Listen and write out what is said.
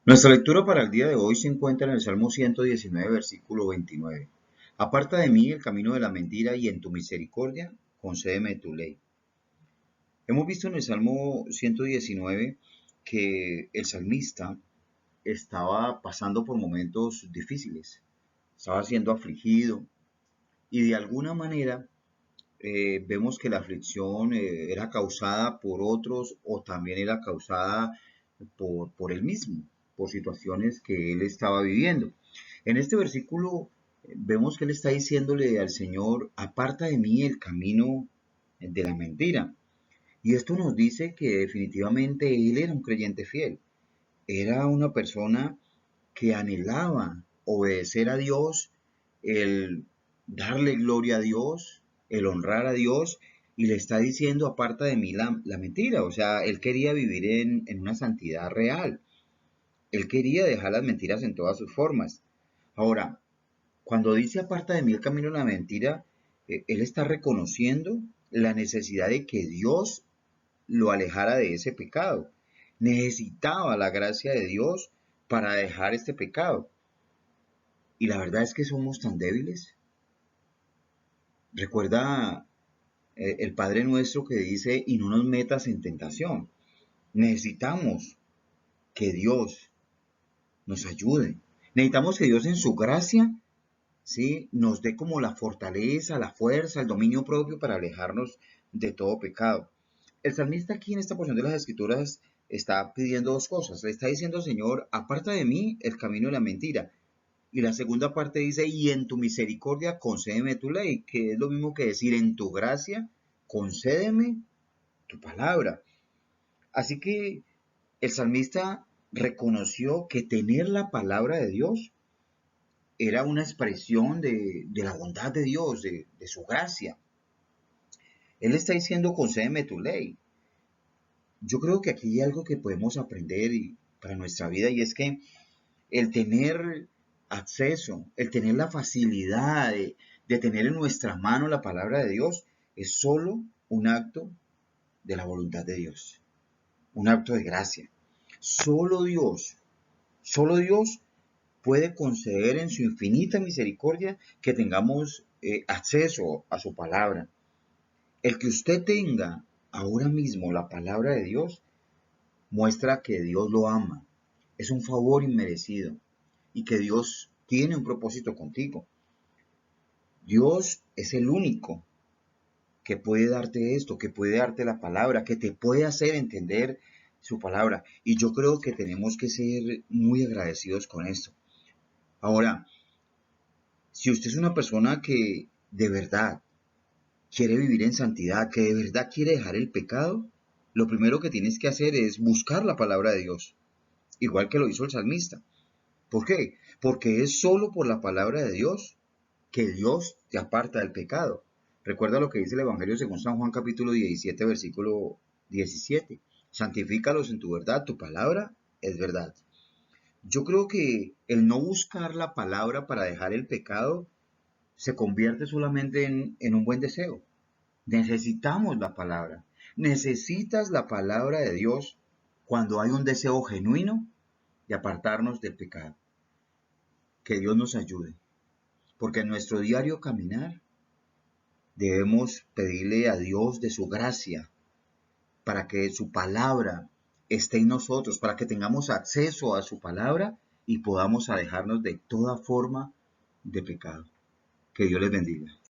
Nuestra lectura para el día de hoy se encuentra en el Salmo 119, versículo 29. Aparta de mí el camino de la mentira y en tu misericordia concédeme tu ley. Hemos visto en el Salmo 119 que el salmista estaba pasando por momentos difíciles, estaba siendo afligido y de alguna manera vemos que la aflicción era causada por otros o también era causada por él mismo, por situaciones que él estaba viviendo. En este versículo vemos que él está diciéndole al Señor, aparta de mí el camino de la mentira. Y esto nos dice que definitivamente él era un creyente fiel, era una persona que anhelaba obedecer a Dios, el darle gloria a Dios, el honrar a Dios, y le está diciendo, aparta de mí la mentira. O sea, él quería vivir en una santidad real. Él quería dejar las mentiras en todas sus formas. Ahora, cuando dice aparta de mí el camino de la mentira, él está reconociendo la necesidad de que Dios lo alejara de ese pecado. Necesitaba la gracia de Dios para dejar este pecado. Y la verdad es que somos tan débiles. Recuerda el Padre Nuestro que dice, y no nos metas en tentación. Necesitamos que Dios nos ayude. Necesitamos que Dios en su gracia, ¿sí?, nos dé como la fortaleza, la fuerza, el dominio propio para alejarnos de todo pecado. El salmista aquí en esta porción de las Escrituras está pidiendo dos cosas. Le está diciendo, Señor, aparta de mí el camino de la mentira. Y la segunda parte dice, y en tu misericordia concédeme tu ley, que es lo mismo que decir, en tu gracia concédeme tu palabra. Así que el salmista reconoció que tener la palabra de Dios era una expresión de la bondad de Dios, de su gracia. Él está diciendo, concédeme tu ley. Yo creo que aquí hay algo que podemos aprender para nuestra vida, y es que el tener acceso, el tener la facilidad de tener en nuestra mano la palabra de Dios, es solo un acto de la voluntad de Dios, un acto de gracia. Solo Dios puede conceder en su infinita misericordia que tengamos acceso a su palabra. El que usted tenga ahora mismo la palabra de Dios muestra que Dios lo ama. Es un favor inmerecido y que Dios tiene un propósito contigo. Dios es el único que puede darte esto, que puede darte la palabra, que te puede hacer entender su palabra. Y yo creo que tenemos que ser muy agradecidos con esto. Ahora, si usted es una persona que de verdad quiere vivir en santidad, que de verdad quiere dejar el pecado, lo primero que tienes que hacer es buscar la palabra de Dios, igual que lo hizo el salmista. ¿Por qué? Porque es solo por la palabra de Dios que Dios te aparta del pecado. Recuerda lo que dice el Evangelio según San Juan capítulo 17, versículo 17. Santifícalos en tu verdad, tu palabra es verdad. Yo creo que el no buscar la palabra para dejar el pecado se convierte solamente en un buen deseo. Necesitamos la palabra. Necesitas la palabra de Dios cuando hay un deseo genuino de apartarnos del pecado. Que Dios nos ayude, porque en nuestro diario caminar debemos pedirle a Dios de su gracia para que su palabra esté en nosotros, para que tengamos acceso a su palabra y podamos alejarnos de toda forma de pecado. Que Dios les bendiga.